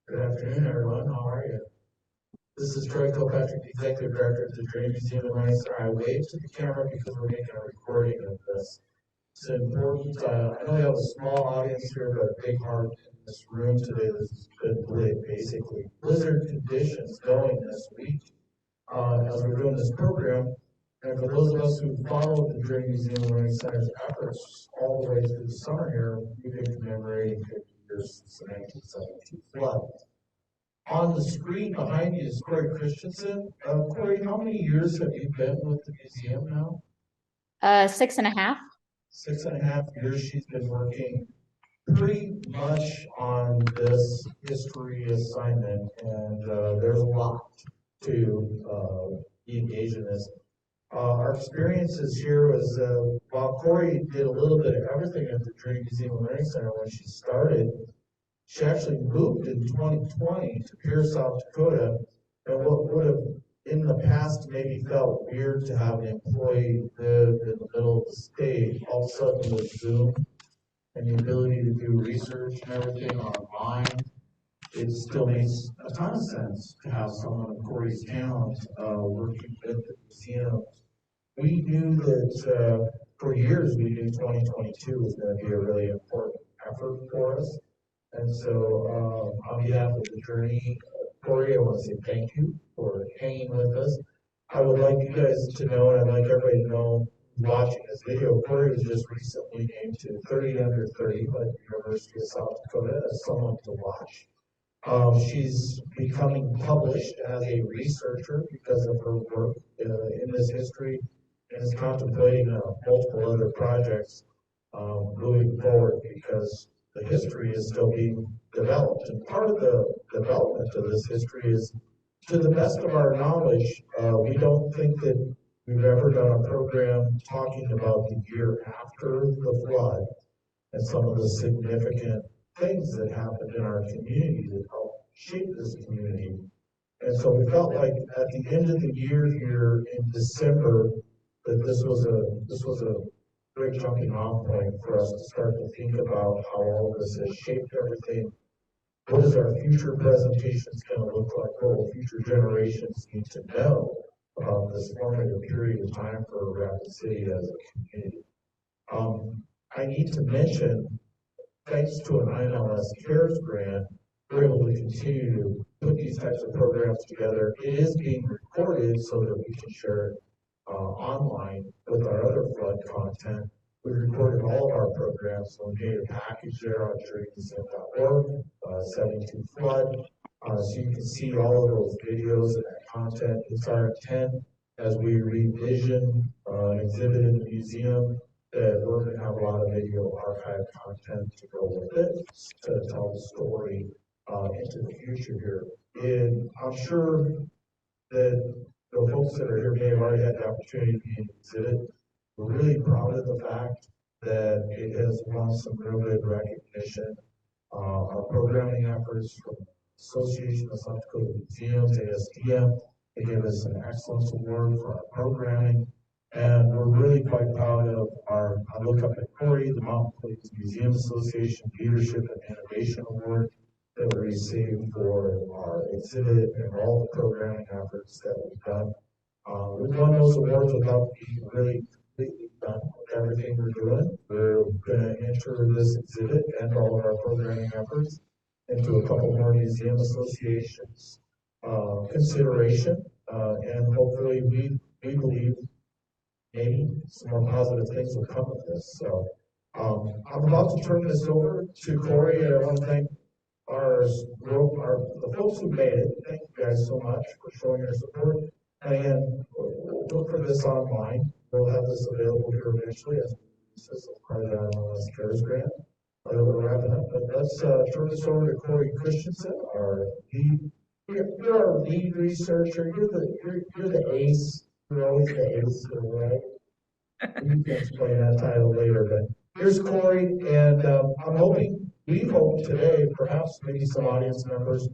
Good afternoon, everyone. How are you? This is Troy Kilpatrick, Executive Director of the Drain Museum in Lancaster. I wave to the camera because we're making a recording of this. It's important. I know we have a small audience here, but a big heart in this room today. This has been basically blizzard conditions going this week as we're doing this program. And for those of us who followed the Drain Museum and Learning Center's efforts all the way through the summer here, we've been commemorating 50 years since the 1972 flood. On the screen behind you is Corey Christianson. Corey, how many years have you been with the museum now? 6.5. 6.5 years. She's been working pretty much on this history assignment, and there's a lot to be engaged in this. Our experiences here was while Corey did a little bit of everything at the Trinity Museum and Learning Center when she started, she actually moved in 2020 to Pierce, South Dakota, and what would have in the past maybe felt weird to have an employee live in the middle of the state, all of a sudden with Zoom and the ability to do research and everything online, it still makes a ton of sense to have someone of Corey's talent working with the museum. We knew that for years we knew 2022 was going to be a really important effort for us. And so on behalf of the journey, Corey, I want to say thank you for hanging with us. I would like you guys to know, and I'd like everybody to know, watching this video, Corey was just recently named to 30 under 30 by the University of South Dakota as someone to watch. She's becoming published as a researcher because of her work in this history and is contemplating multiple other projects moving forward because the history is still being developed. And part of the development of this history is, to the best of our knowledge, we don't think that we've ever done a program talking about the year after the flood and some of the significant things that happened in our community that helped shape this community. And so we felt like at the end of the year here in December that this was a great jumping off point for us to start to think about how all of this has shaped everything. What is our future presentations going to look like? What will future generations need to know about this formative period of time for Rapid City as a community? I need to mention, thanks to an IMLS CARES grant, we're able to continue to put these types of programs together. It is being recorded so that we can share it online with our other flood content. We recorded all of our programs, so we made a package there on dreammuseum.org, 72 Flood, so you can see all of those videos and that content. It's our intent as we revision an exhibit in the museum that we're going to have a lot of video archive content to go with it to tell the story into the future here. And I'm sure that the folks that are here may have already had the opportunity to be in the exhibit. We're really proud of the fact that it has won some real good recognition. Our programming efforts from Association of South Dakota Museums, ASDM, they gave us an excellence award for our programming. And we're really quite proud of I look up at Corey, the Mountain Plains Museum Association Leadership and Innovation Award that we received for our exhibit and all the programming efforts that we've done. We've won those awards without being really completely done with everything we're doing. We're going to enter this exhibit and all of our programming efforts into a couple more museum associations consideration, and hopefully we believe maybe some more positive things will come of this. So I'm about to turn this over to Corey, and I want to thank the folks who made it. Thank you guys so much for showing your support. And again, we'll look for this online. We'll have this available here eventually as part of the IMLS CARES grant. We're wrapping up, but let's turn this over to Corey Christianson, our lead. You're our lead researcher. You're the ace. You're always the ace, right? You can explain that title later, but here's Corey, and we hope today, perhaps maybe some audience members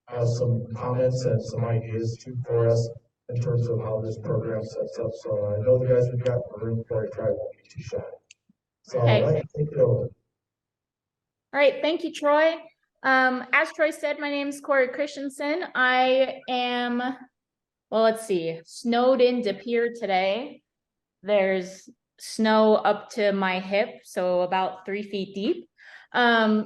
have some comments and some ideas too for us in terms of how this program sets up. So I know the guys we've got in the room before I try won't be too shy. So I'll let you take it over. All right, thank you, Troy. As Troy said, my name is Christianson. I am, well, let's see, snowed in De Pere today. There's snow up to my hip, so about 3 feet deep. I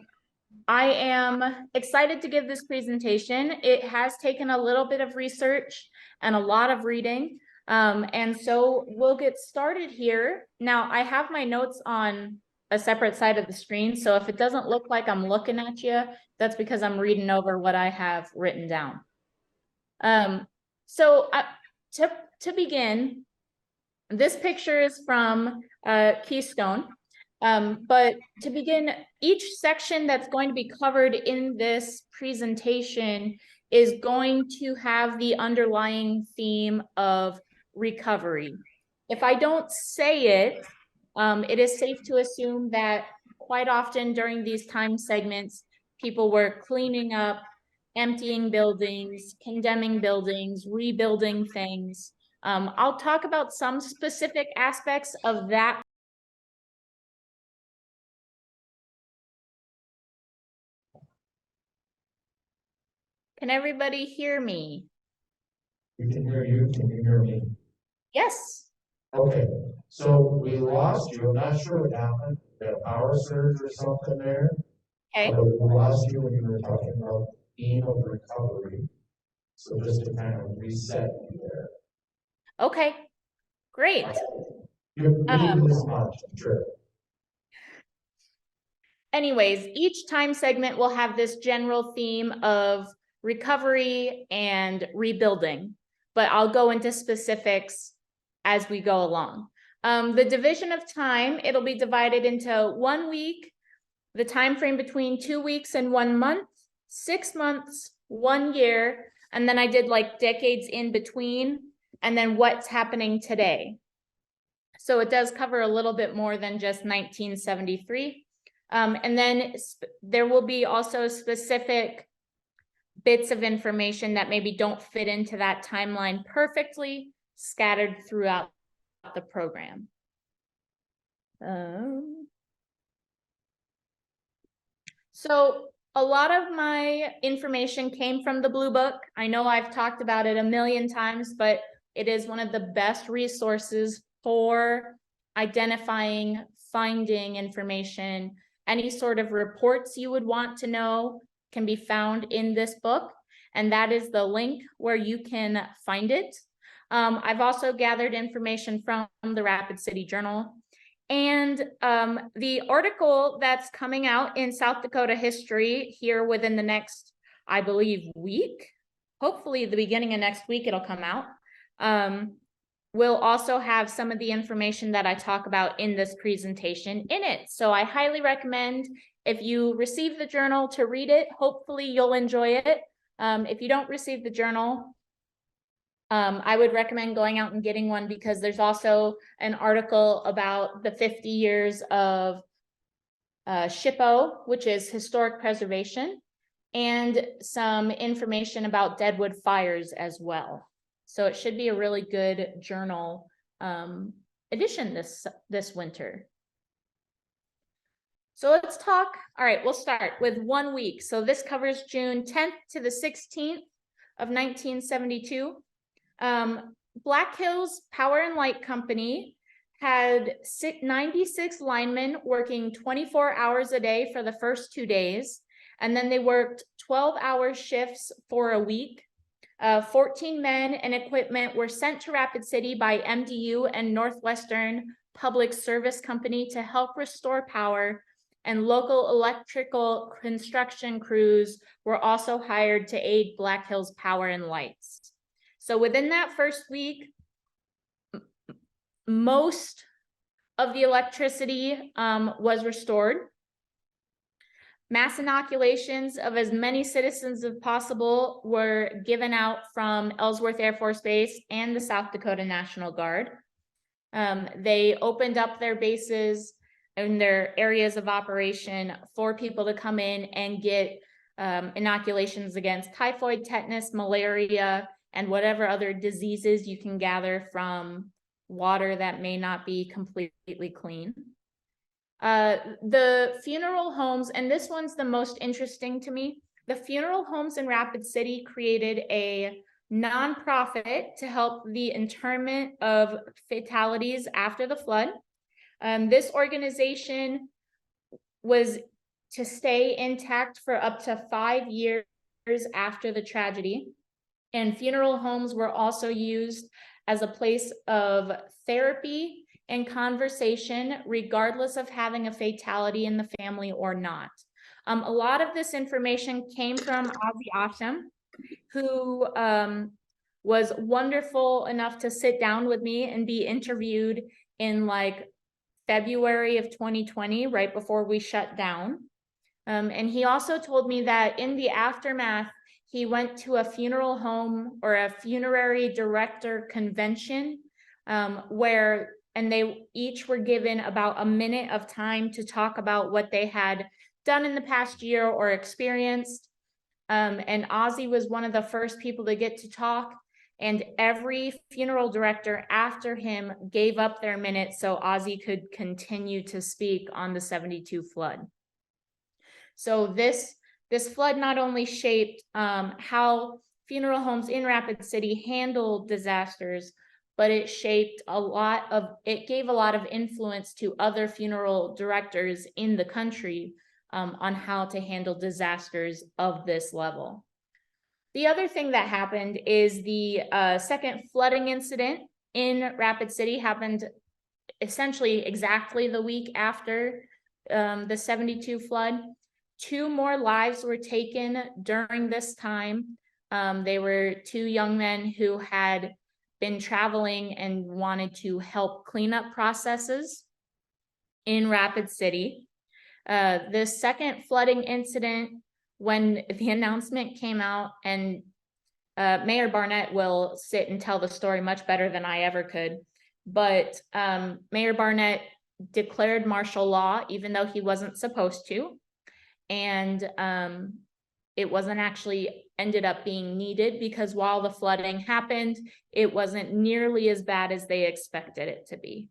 am excited to give this presentation. It has taken a little bit of research and a lot of reading. And so we'll get started here. Now, I have my notes on a separate side of the screen. So if it doesn't look like I'm looking at you, that's because I'm reading over what I have written down. To begin, this picture is from Keystone. But to begin, each section that's going to be covered in this presentation is going to have the underlying theme of recovery. If I don't say it, it is safe to assume that quite often during these time segments, people were cleaning up, emptying buildings, condemning buildings, rebuilding things. I'll talk about some specific aspects of that. Can everybody hear me? We can hear you. Can you hear me? Yes. Okay, so we lost you. I'm not sure what happened. We had a power surge or something there. Okay. But we lost you when you were talking about the theme of recovery. So just to kind of reset you there. Okay, great. You did this much, I'm sure. Anyways, each time segment will have this general theme of recovery and rebuilding, but I'll go into specifics as we go along. The division of time, it'll be divided into 1 week, the time frame between 2 weeks and 1 month, 6 months, 1 year, and then I did like decades in between, and then what's happening today. So it does cover a little bit more than just 1973. And then there will be also specific bits of information that maybe don't fit into that timeline perfectly, scattered throughout the program. So a lot of my information came from the Blue Book. I know I've talked about it a million times, but it is one of the best resources for identifying, finding information. Any sort of reports you would want to know can be found in this book, and that is the link where you can find it. I've also gathered information from the Rapid City Journal. And the article that's coming out in South Dakota History here within the next, I believe, week, hopefully the beginning of next week it'll come out, will also have some of the information that I talk about in this presentation in it. So I highly recommend, if you receive the journal, to read it. Hopefully you'll enjoy it. If you don't receive the journal, I would recommend going out and getting one, because there's also an article about the 50 years of SHPO, which is historic preservation, and some information about Deadwood fires as well. So it should be a really good journal edition this winter. So let's talk. All right, we'll start with 1 week. So this covers June 10th to the 16th of 1972. Black Hills Power and Light Company had 96 linemen working 24 hours a day for the first 2 days, and then they worked 12-hour shifts for a week. 14 men and equipment were sent to Rapid City by MDU and Northwestern Public Service Company to help restore power, and local electrical construction crews were also hired to aid Black Hills Power and Lights. So within that first week, most of the electricity was restored. Mass inoculations of as many citizens as possible were given out from Ellsworth Air Force Base and the South Dakota National Guard. They opened up their bases and their areas of operation for people to come in and get inoculations against typhoid, tetanus, malaria, and whatever other diseases you can gather from water that may not be completely clean. The funeral homes, and this one's the most interesting to me. The funeral homes in Rapid City created a nonprofit to help the interment of fatalities after the flood. This organization was to stay intact for up to 5 years after the tragedy. And funeral homes were also used as a place of therapy and conversation, regardless of having a fatality in the family or not. A lot of this information came from Ozzy Asham, who was wonderful enough to sit down with me and be interviewed in like February of 2020, right before we shut down. And he also told me that in the aftermath, he went to a funeral home or a funerary director convention and they each were given about a minute of time to talk about what they had done in the past year or experienced. And Ozzy was one of the first people to get to talk. And every funeral director after him gave up their minute so Ozzy could continue to speak on the 72 flood. So this flood not only shaped how funeral homes in Rapid City handled disasters, but it gave a lot of influence to other funeral directors in the country on how to handle disasters of this level. The other thing that happened is the second flooding incident in Rapid City happened essentially exactly the week after the 72 flood. 2 more lives were taken during this time. They were 2 young men who had been traveling and wanted to help clean up processes in Rapid City. The second flooding incident, when the announcement came out, and Mayor Barnett will sit and tell the story much better than I ever could, but Mayor Barnett declared martial law, even though he wasn't supposed to. And it wasn't actually ended up being needed because while the flooding happened, it wasn't nearly as bad as they expected it to be.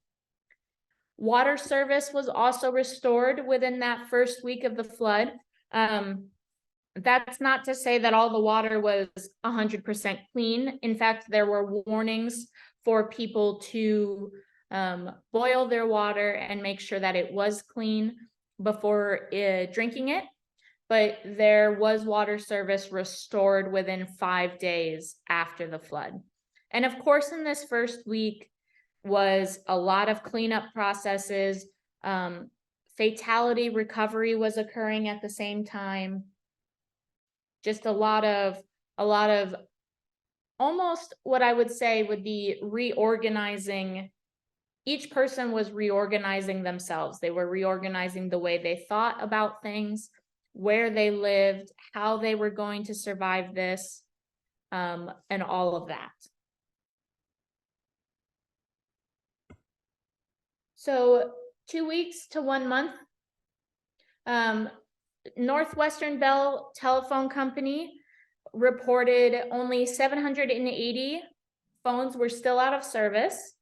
Water service was also restored within that first week of the flood. That's not to say that all the water was 100% clean. In fact, there were warnings for people to boil their water and make sure that it was clean before drinking it. But there was water service restored within 5 days after the flood. And of course, in this first week was a lot of cleanup processes. Fatality recovery was occurring at the same time. Just a lot of almost what I would say would be reorganizing. Each person was reorganizing themselves. They were reorganizing the way they thought about things, where they lived, how they were going to survive this, and all of that. So 2 weeks to 1 month, Northwestern Bell Telephone Company reported only 780 phones were still out of service.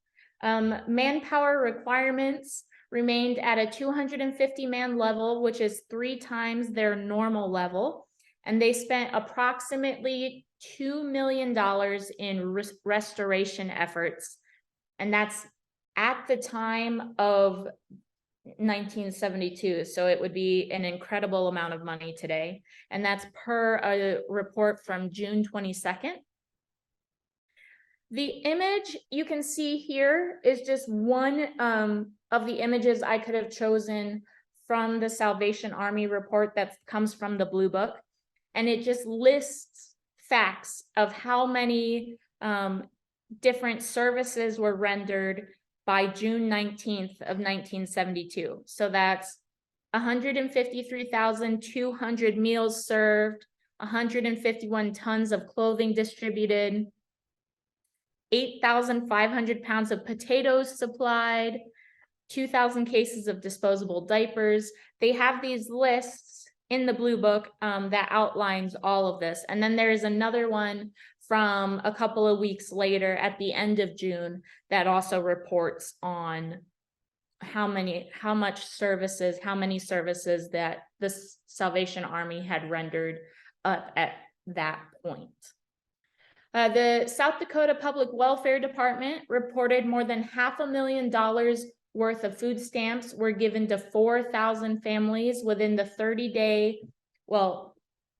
Manpower requirements remained at a 250-man level, which is 3 times their normal level. And they spent approximately $2 million in restoration efforts. And that's at the time of 1972. So it would be an incredible amount of money today. And that's per a report from June 22nd. The image you can see here is just one of the images I could have chosen from the Salvation Army report that comes from the Blue Book. And it just lists facts of how many different services were rendered by June 19th of 1972. So that's 153,200 meals served, 151 tons of clothing distributed, 8,500 pounds of potatoes supplied, 2,000 cases of disposable diapers. They have these lists in the Blue Book that outlines all of this. And then there is another one from a couple of weeks later at the end of June that also reports on how many services that the Salvation Army had rendered up at that point. The South Dakota Public Welfare Department reported more than $500,000 worth of food stamps were given to 4,000 families within the 30-day,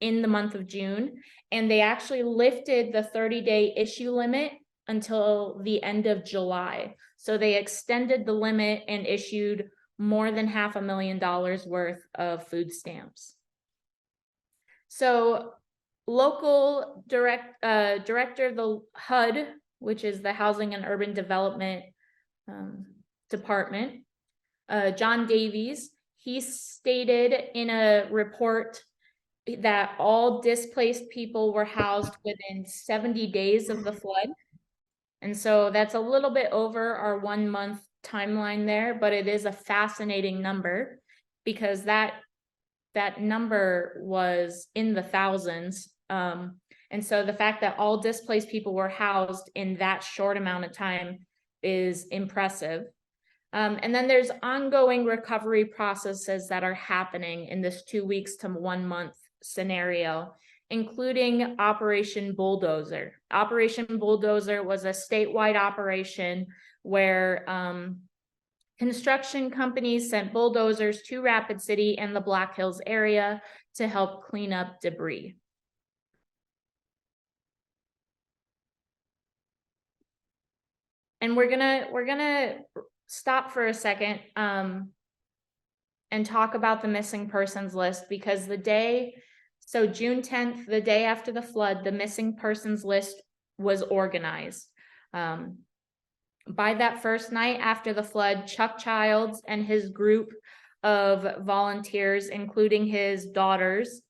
in the month of June, and they actually lifted the 30-day issue limit until the end of July. So they extended the limit and issued more than $500,000 worth of food stamps. So local director of the HUD, which is the Housing and Urban Development Department, John Davies, he stated in a report that all displaced people were housed within 70 days of the flood. And so that's a little bit over our 1 month timeline there, but it is a fascinating number because that number was in the thousands. And so the fact that all displaced people were housed in that short amount of time is impressive. And then there's ongoing recovery processes that are happening in this 2 weeks to 1 month scenario, including Operation Bulldozer. Operation Bulldozer was a statewide operation where construction companies sent bulldozers to Rapid City and the Black Hills area to help clean up debris. And we're gonna stop for a second and talk about the missing persons list, because June 10th, the day after the flood, the missing persons list was organized. By that first night after the flood, Chuck Childs and his group of volunteers, including his daughters,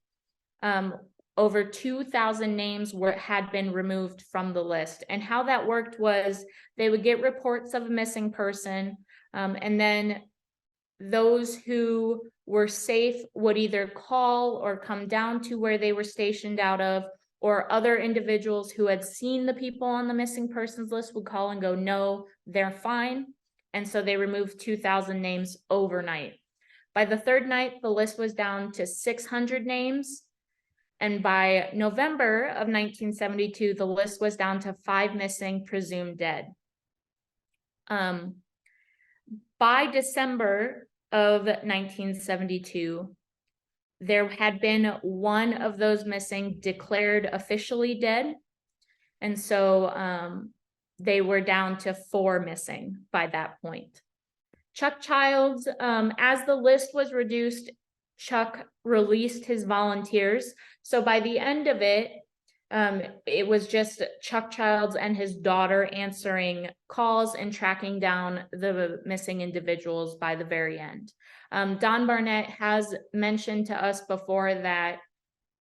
over 2,000 names had been removed from the list. And how that worked was they would get reports of a missing person, and then those who were safe would either call or come down to where they were stationed out of, or other individuals who had seen the people on the missing persons list would call and go, no, they're fine. And so they removed 2,000 names overnight. By the third night, the list was down to 600 names. And by November of 1972, the list was down to 5 missing, presumed dead. By December of 1972, there had been 1 of those missing declared officially dead. And so they were down to 4 missing by that point. Chuck Childs, as the list was reduced, Chuck released his volunteers. So by the end of it, it was just Chuck Childs and his daughter answering calls and tracking down the missing individuals by the very end. Don Barnett has mentioned to us before that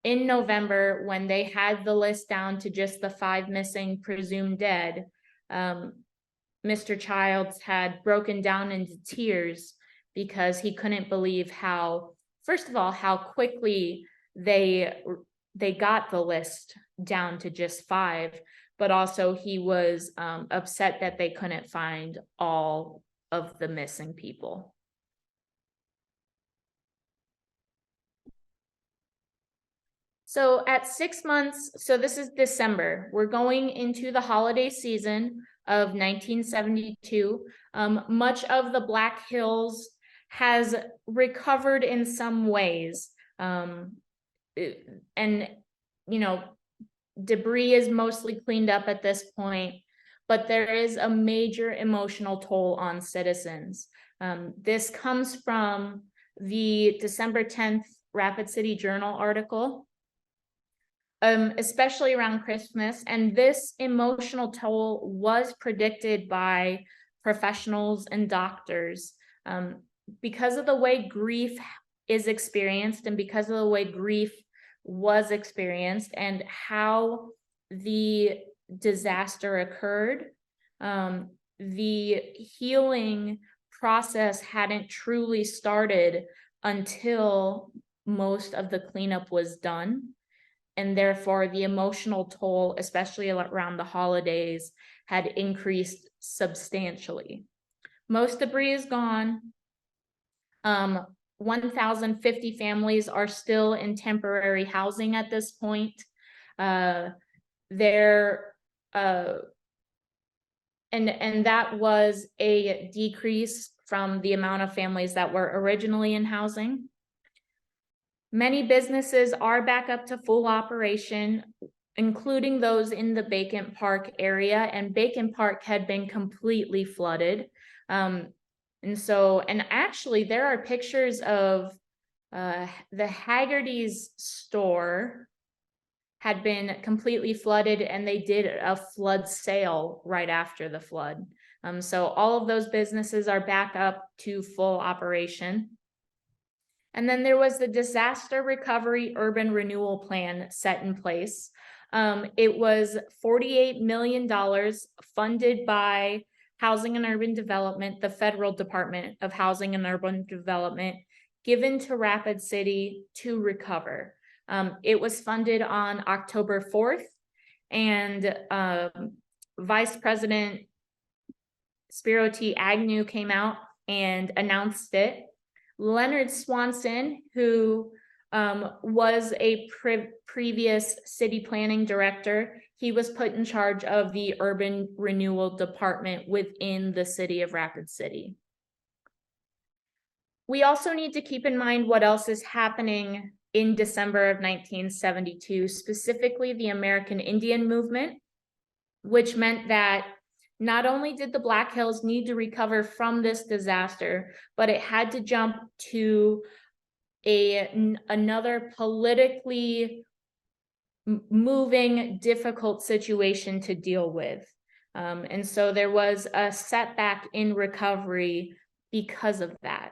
in November, when they had the list down to just the 5 missing presumed dead, Mr. Childs had broken down into tears because he couldn't believe first of all, how quickly they got the list down to just 5, but also he was upset that they couldn't find all of the missing people. So at 6 months, so this is December, we're going into the holiday season of 1972. Much of the Black Hills has recovered in some ways. And, debris is mostly cleaned up at this point, but there is a major emotional toll on citizens. This comes from the December 10th Rapid City Journal article, especially around Christmas. And this emotional toll was predicted by professionals and doctors. Because of the way grief is experienced and because of the way grief was experienced and how the disaster occurred, the healing process hadn't truly started until most of the cleanup was done. And therefore the emotional toll, especially around the holidays, had increased substantially. Most debris is gone. 1,050 families are still in temporary housing at this point. And that was a decrease from the amount of families that were originally in housing. Many businesses are back up to full operation, including those in the Bacon Park area, and Bacon Park had been completely flooded. And actually there are pictures of the Haggerty's store had been completely flooded, and they did a flood sale right after the flood. So all of those businesses are back up to full operation. And then there was the Disaster Recovery Urban Renewal Plan set in place. It was $48 million funded by Housing and Urban Development, the Federal Department of Housing and Urban Development, given to Rapid City to recover. It was funded on October 4th, and Vice President Spiro T. Agnew came out and announced it. Leonard Swanson, who was a previous city planning director, he was put in charge of the urban renewal department within the city of Rapid City. We also need to keep in mind what else is happening in December of 1972, specifically the American Indian movement, which meant that not only did the Black Hills need to recover from this disaster, but it had to jump to another politically moving, difficult situation to deal with. And so there was a setback in recovery because of that.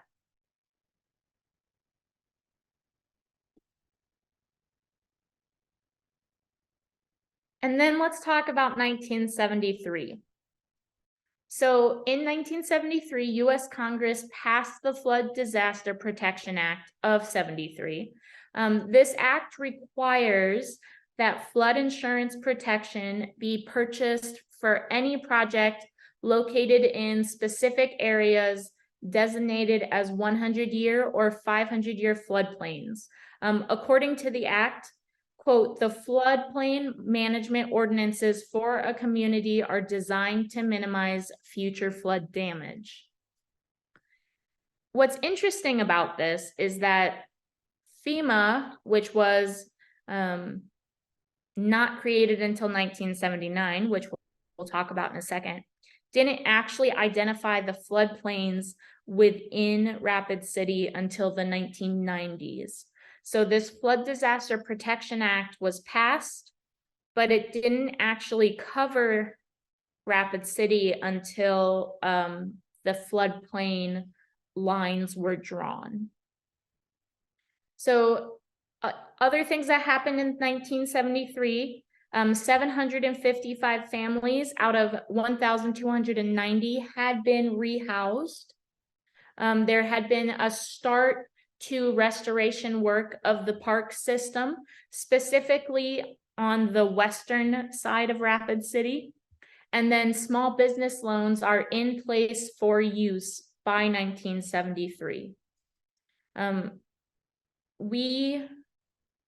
And then let's talk about 1973. So in 1973, US Congress passed the Flood Disaster Protection Act of 73. This act requires that flood insurance protection be purchased for any project located in specific areas designated as 100-year or 500-year floodplains. According to the act, quote, the floodplain management ordinances for a community are designed to minimize future flood damage. What's interesting about this is that FEMA, which was not created until 1979, which we'll talk about in a second, didn't actually identify the floodplains within Rapid City until the 1990s. So this Flood Disaster Protection Act was passed, but it didn't actually cover Rapid City until the floodplain lines were drawn. So other things that happened in 1973, 755 families out of 1,290 had been rehoused. There had been a start to restoration work of the park system, specifically on the western side of Rapid City. And then small business loans are in place for use by 1973. We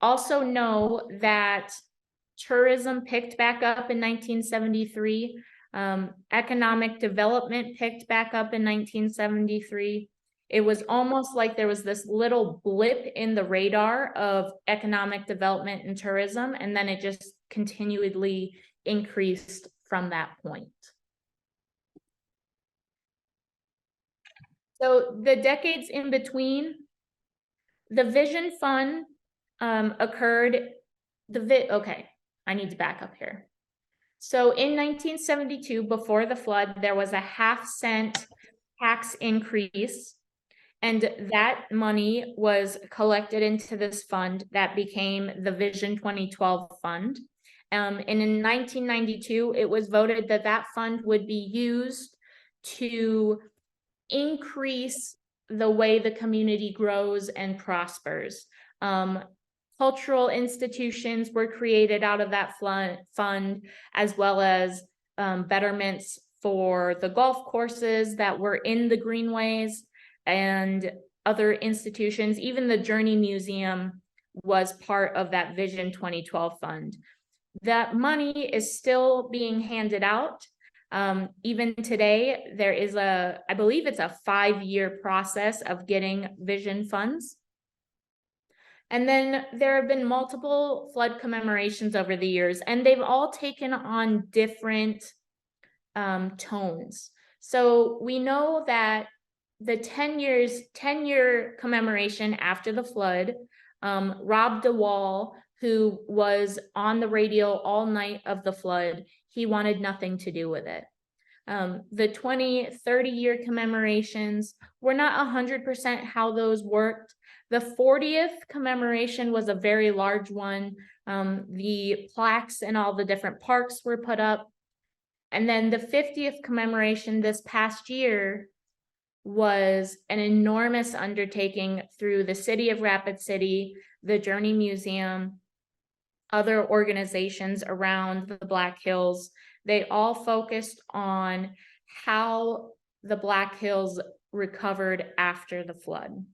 also know that tourism picked back up in 1973. Economic development picked back up in 1973. It was almost like there was this little blip in the radar of economic development and tourism, and then it just continually increased from that point. So the decades in between, the Vision Fund occurred. Okay, I need to back up here. So in 1972, before the flood, there was a 1/2-cent tax increase, and that money was collected into this fund that became the Vision 2012 Fund. And in 1992, it was voted that that fund would be used to increase the way the community grows and prospers. Cultural institutions were created out of that fund, as well as betterments for the golf courses that were in the greenways and other institutions. Even the Journey Museum was part of that Vision 2012 fund. That money is still being handed out. Even today, there is I believe it's a 5-year process of getting Vision funds. And then there have been multiple flood commemorations over the years, and they've all taken on different tones. So we know that the 10-year commemoration after the flood, Rob DeWall, who was on the radio all night of the flood, he wanted nothing to do with it. The 20, 30-year commemorations were not 100% how those worked. The 40th commemoration was a very large one. The plaques in all the different parks were put up. And then the 50th commemoration this past year was an enormous undertaking through the city of Rapid City, the Journey Museum, other organizations around the Black Hills. They all focused on how the Black Hills recovered after the flood.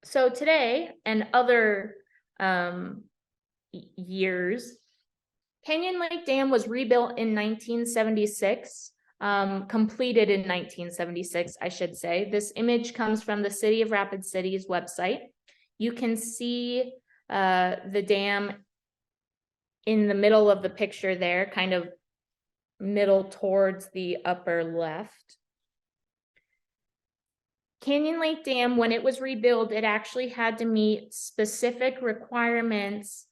So today and other years, Canyon Lake Dam was rebuilt in 1976, completed in 1976, I should say. This image comes from the City of Rapid City's website. You can see the dam in the middle of the picture there, kind of middle towards the upper left. Canyon Lake Dam, when it was rebuilt, it actually had to meet specific requirements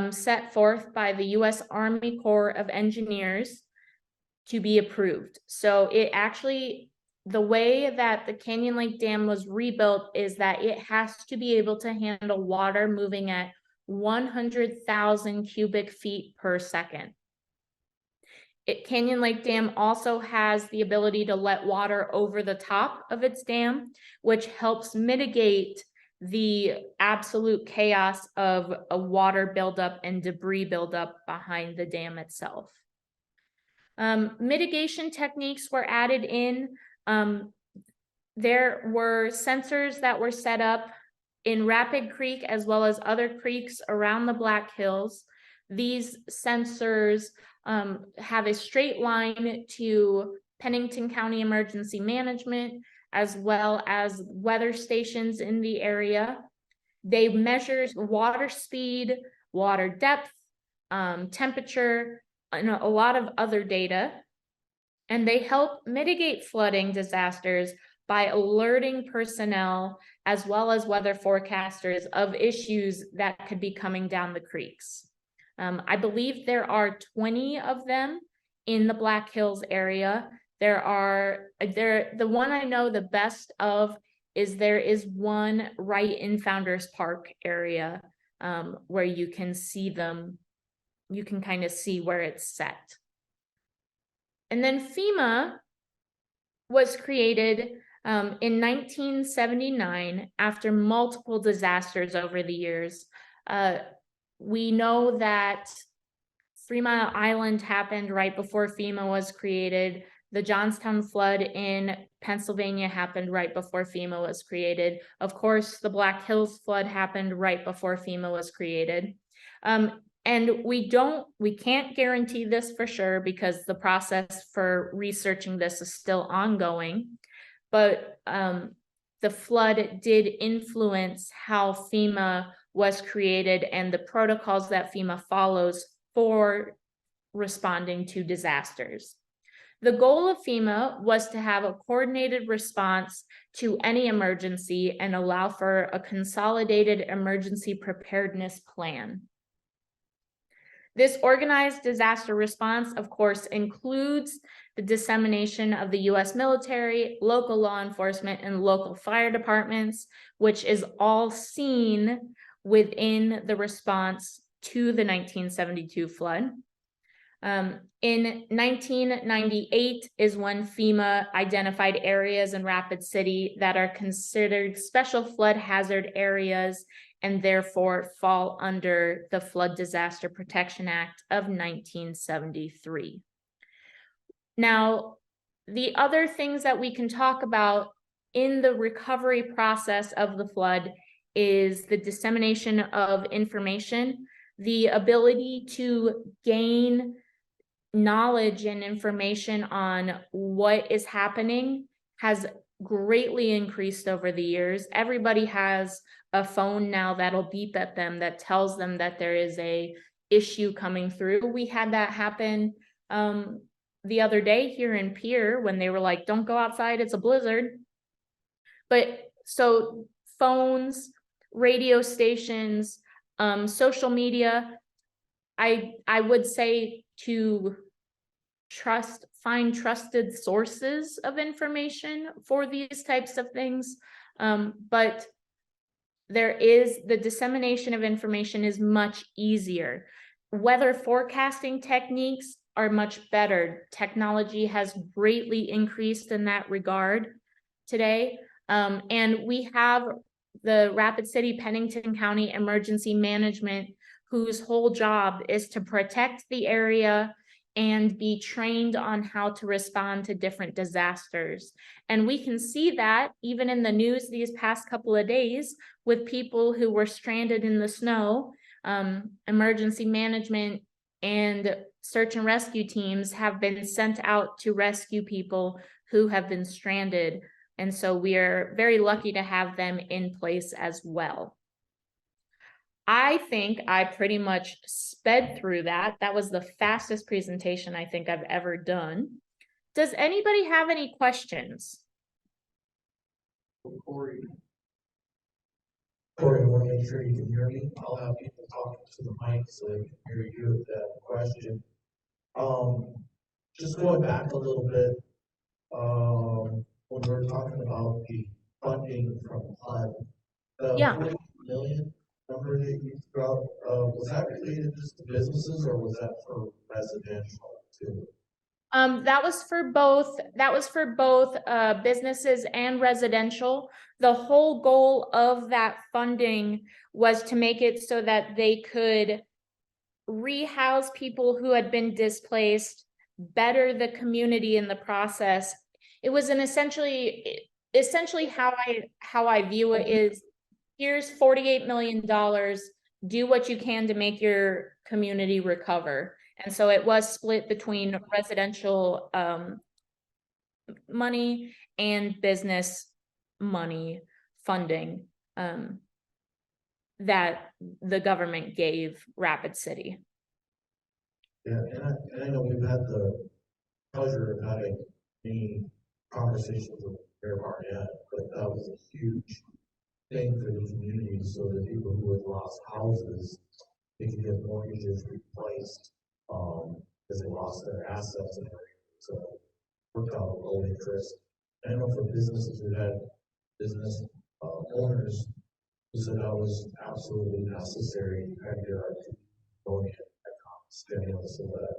set forth by the U.S. Army Corps of Engineers to be approved. So it actually, the way that the Canyon Lake Dam was rebuilt is that it has to be able to handle water moving at 100,000 cubic feet per second. Canyon Lake Dam also has the ability to let water over the top of its dam, which helps mitigate the absolute chaos of a water buildup and debris buildup behind the dam itself. Mitigation techniques were added in. There were sensors that were set up in Rapid Creek as well as other creeks around the Black Hills. These sensors have a straight line to Pennington County Emergency Management, as well as weather stations in the area. They measure water speed, water depth, temperature, and a lot of other data. And they help mitigate flooding disasters by alerting personnel as well as weather forecasters of issues that could be coming down the creeks. I believe there are 20 of them in the Black Hills area. The one I know the best of is there is one right in Founders Park area where you can see them. You can kind of see where it's set. And then FEMA was created in 1979 after multiple disasters over the years. We know that 3 Mile Island happened right before FEMA was created. The Johnstown flood in Pennsylvania happened right before FEMA was created. Of course, the Black Hills flood happened right before FEMA was created. And we can't guarantee this for sure because the process for researching this is still ongoing. But the flood did influence how FEMA was created and the protocols that FEMA follows for responding to disasters. The goal of FEMA was to have a coordinated response to any emergency and allow for a consolidated emergency preparedness plan. This organized disaster response, of course, includes the dissemination of the U.S. military, local law enforcement, and local fire departments, which is all seen within the response to the 1972 flood. In 1998 is when FEMA identified areas in Rapid City that are considered special flood hazard areas and therefore fall under the Flood Disaster Protection Act of 1973. Now, the other things that we can talk about in the recovery process of the flood is the dissemination of information, the ability to gain knowledge and information on what is happening has greatly increased over the years. Everybody has a phone now that'll beep at them that tells them that there is a issue coming through. We had that happen the other day here in Pierre when they were like, don't go outside, it's a blizzard. But so phones, radio stations, social media, I would say to find trusted sources of information for these types of things. But the dissemination of information is much easier. Weather forecasting techniques are much better. Technology has greatly increased in that regard today. And we have the Rapid City Pennington County Emergency Management, whose whole job is to protect the area and be trained on how to respond to different disasters. And we can see that even in the news these past couple of days with people who were stranded in the snow. Emergency management and search and rescue teams have been sent out to rescue people who have been stranded. And so we are very lucky to have them in place as well. I think I pretty much sped through that. That was the fastest presentation I think I've ever done. Does anybody have any questions? Corey, I want to make sure you can hear me. I'll have people talking to the mic so they can hear you with that question. Just going back a little bit, when we're talking about the funding from HUD, the Yeah. 40 million number that you threw out, was that related just to businesses or was that for residential too? That was for both businesses and residential. The whole goal of that funding was to make it so that they could rehouse people who had been displaced, better the community in the process. It was essentially how I view it is, here's $48 million, do what you can to make your community recover. And so it was split between residential money and business money funding that the government gave Rapid City. Yeah, and I know we've had the pleasure of having many conversations with Mayor Barnett, but that was a huge thing for the community, so that people who had lost houses, they could get mortgages replaced, because they lost their assets and everything. So it worked out low interest. I know for businesses who had business owners who said that was absolutely necessary, you had to get our going in stimulus, so that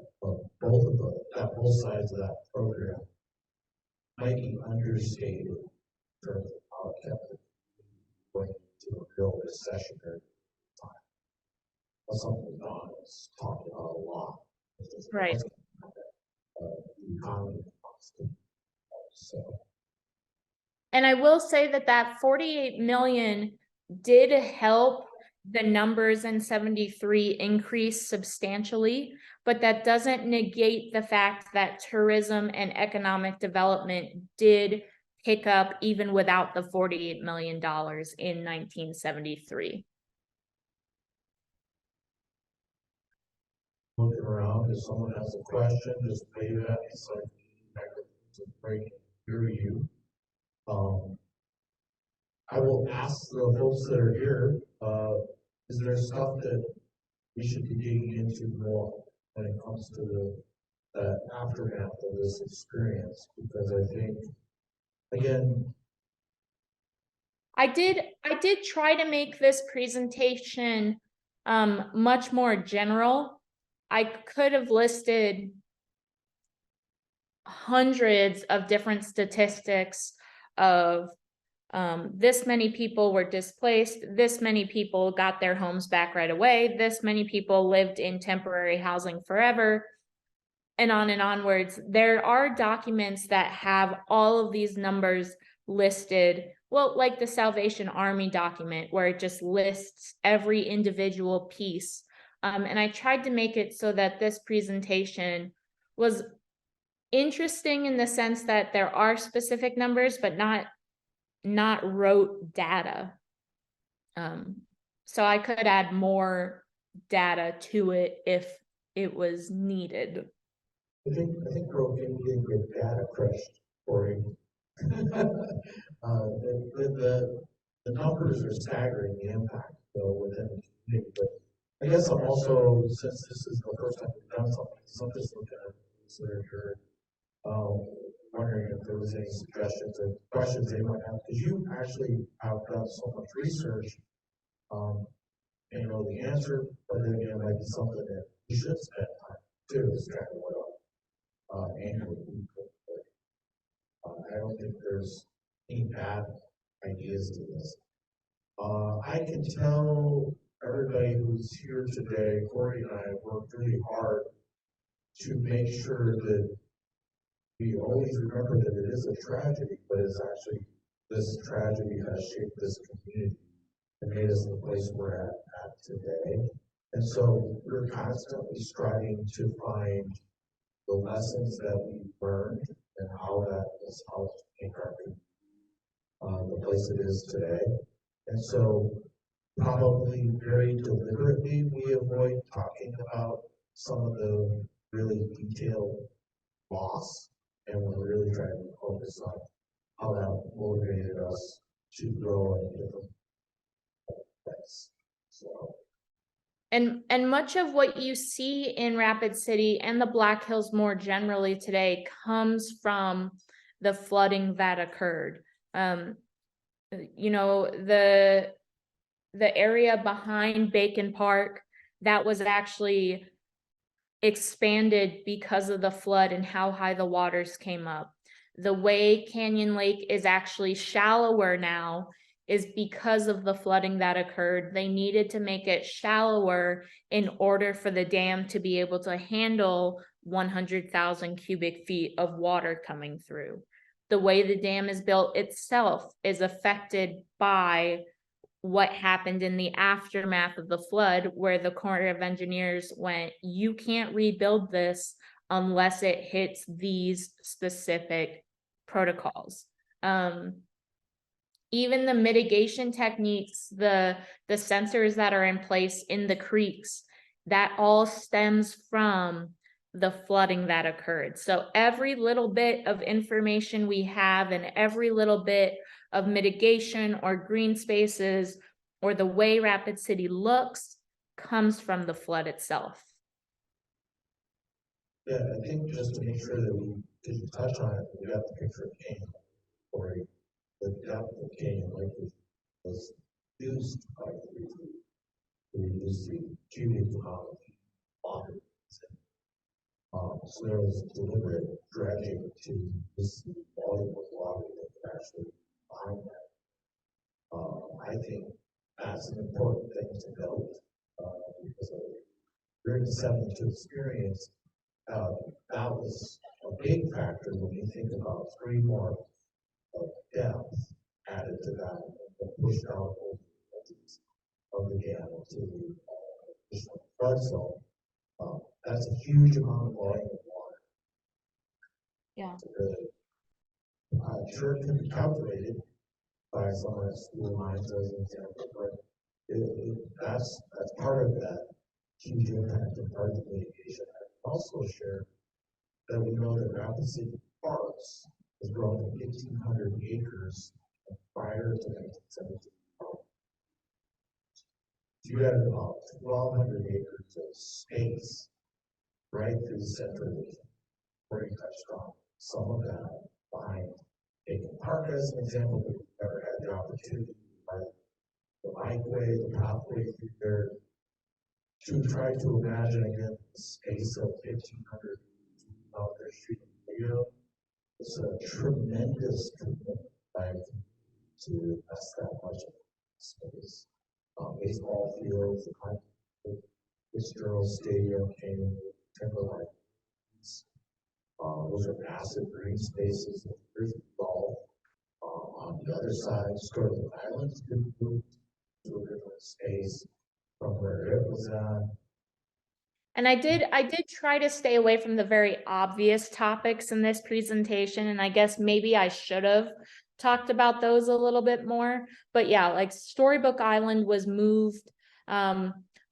both sides of that program might be understated in terms of how it kept it going into a real recessionary time. That's something Don has talked about a lot. Right. The economy constant. So. And I will say that 48 million did help the numbers in 73 increase substantially, but that doesn't negate the fact that tourism and economic development did pick up even without the $48 million in 1973. Looking around, if someone has a question, just wave at me so I can hear you. I will ask the folks that are here, is there stuff that we should be digging into more when it comes to the aftermath of this experience? Because I think, again, I did try to make this presentation much more general. I could have listed hundreds of different statistics of this many people were displaced, this many people got their homes back right away, this many people lived in temporary housing forever, and on and onwards. There are documents that have all of these numbers listed, well, like the Salvation Army document, where it just lists every individual piece. And I tried to make it so that this presentation was interesting in the sense that there are specific numbers, but not rote data. So I could add more data to it if it was needed. I think we're okay getting good data crushed for you. The numbers are staggering, the impact though within the community, but I guess I'm also, since this is the first time we've done something, so I'm just looking at this literature, wondering if there was any suggestions or questions anyone have, because you actually have done so much research, and you know the answer, but then again, it might be something that you should spend time to, is trying to what annually. I don't think there's any bad ideas to this. I can tell everybody who's here today, Corey and I worked really hard to make sure that we always remember that it is a tragedy, but it's actually, this tragedy has shaped this community and made us the place we're at today. And so we're constantly striving to find the lessons that we've learned and how that has helped make our the place it is today. And so probably very deliberately we avoid talking about some of the really detailed loss, and we're really trying to focus on how that motivated us to grow in a different place. So. And much of what you see in Rapid City and the Black Hills more generally today comes from the flooding that occurred. You know, the area behind Bacon Park, that was actually expanded because of the flood and how high the waters came up. The way Canyon Lake is actually shallower now is because of the flooding that occurred. They needed to make it shallower in order for the dam to be able to handle 100,000 cubic feet of water coming through. The way the dam is built itself is affected by what happened in the aftermath of the flood, where the Corps of Engineers went, you can't rebuild this unless it hits these specific protocols. Even the mitigation techniques, the sensors that are in place in the creeks, that all stems from the flooding that occurred. So every little bit of information we have and every little bit of mitigation or green spaces or the way Rapid City looks comes from the flood itself. Yeah, I think just to make sure that we didn't touch on it, we got the picture of Canyon, or the depth of Canyon Lake was reduced by 3 feet. We reduced the cubic amount of water. So there was deliberate dredging to reduce the volume of water that could actually find that. I think that's an important thing to note, because during the 72 experience, that was a big factor when you think about 3 more of depth added to that and pushed out over the edges of the dam to the additional flood zone. That's a huge amount of volume of water. Yeah. I'm sure it can be calculated by someone at school minds as an example, but that's part of that huge impact and part of the mitigation. I also share that we know that Rapid City Parks has grown to 1,500 acres prior to 1972. You had about 1,200 acres of space right through the center of the where you touched on some of that behind Bacon Park as an example, but we've never had the opportunity by the bikeway, the pathway through there, to try to imagine again space of 1,500 out there shooting video. It's a tremendous commitment, right, to invest that much space. Baseball fields, the Fitzgerald Stadium came Timberline. Those are massive green spaces. There's golf. On the other side, Sterling Island's been moved to a different space from where it was at. And I did try to stay away from the very obvious topics in this presentation, and I guess maybe I should have talked about those a little bit more. But yeah, like Storybook Island was moved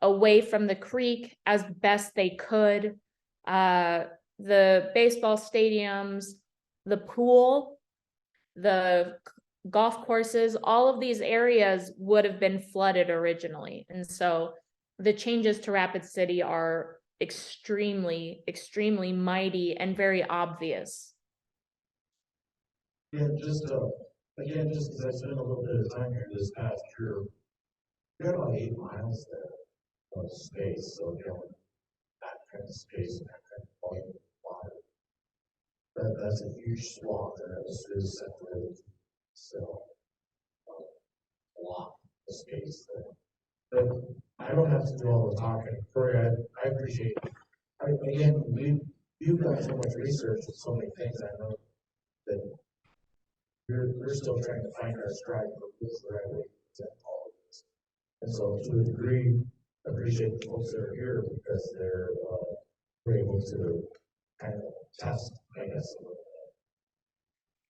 away from the creek as best they could. The baseball stadiums, the pool, the golf courses, all of these areas would have been flooded originally. And so the changes to Rapid City are extremely, extremely mighty and very obvious. Yeah, just again, just because I spent a little bit of time here this past year, we got about 8 miles there of space. So again, that kind of space and that kind of volume of water, that's a huge swath that is separated. So a lot of space there. But I don't have to do all the talking. Corey, I appreciate it. Again, you've done so much research and so many things. I know that we're still trying to find our stride for what's the right way to present all of this. And so to a degree, I appreciate the folks that are here because they're able to kind of test, I guess, a little bit.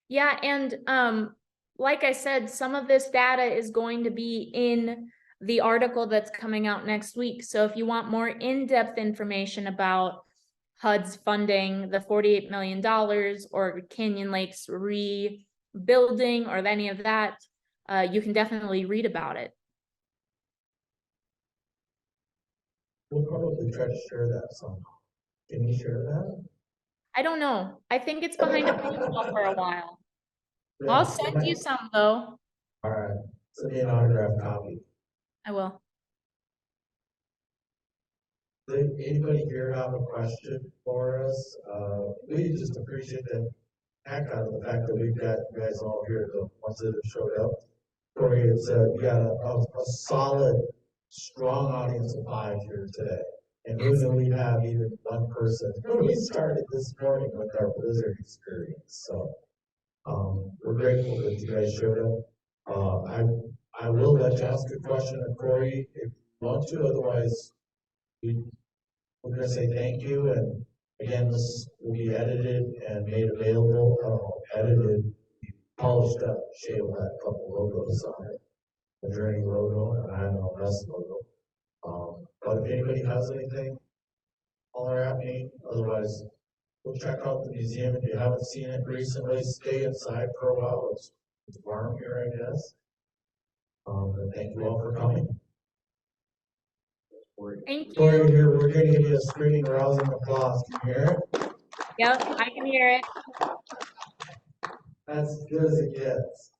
Yeah, and like I said, some of this data is going to be in the article that's coming out next week. So if you want more in-depth information about HUD's funding, the $48 million, or Canyon Lake's rebuilding, or any of that, you can definitely read about it. We'll probably try to share that somehow. Can you share that? I don't know. I think it's behind a paywall for a while. Yeah, I'll send you some though. All right. Send me an autographed copy. I will. Did anybody here have a question for us? We just appreciate the heck out of the fact that we've got you guys all here, the ones that have showed up. Corey, it's we got a solid, strong audience of 5 here today. And who knew we'd have even one person? We started this morning with our Blizzard experience. So we're grateful that you guys showed up. I will let you ask a question of Corey if you want to, otherwise we're going to say thank you. And again, this will be edited and made available, edited, polished up. Shay will have a couple logos on it, the Journey logo and I know Rest logo. But if anybody has anything, holler at me. Otherwise, we'll check out the museum. If you haven't seen it recently, stay inside for a while. It's warm here, I guess. And thank you all for coming. Thank you. Corey, here, we're going to give you a screaming, rousing applause. Can you hear it? Yep, I can hear it. That's good as it gets.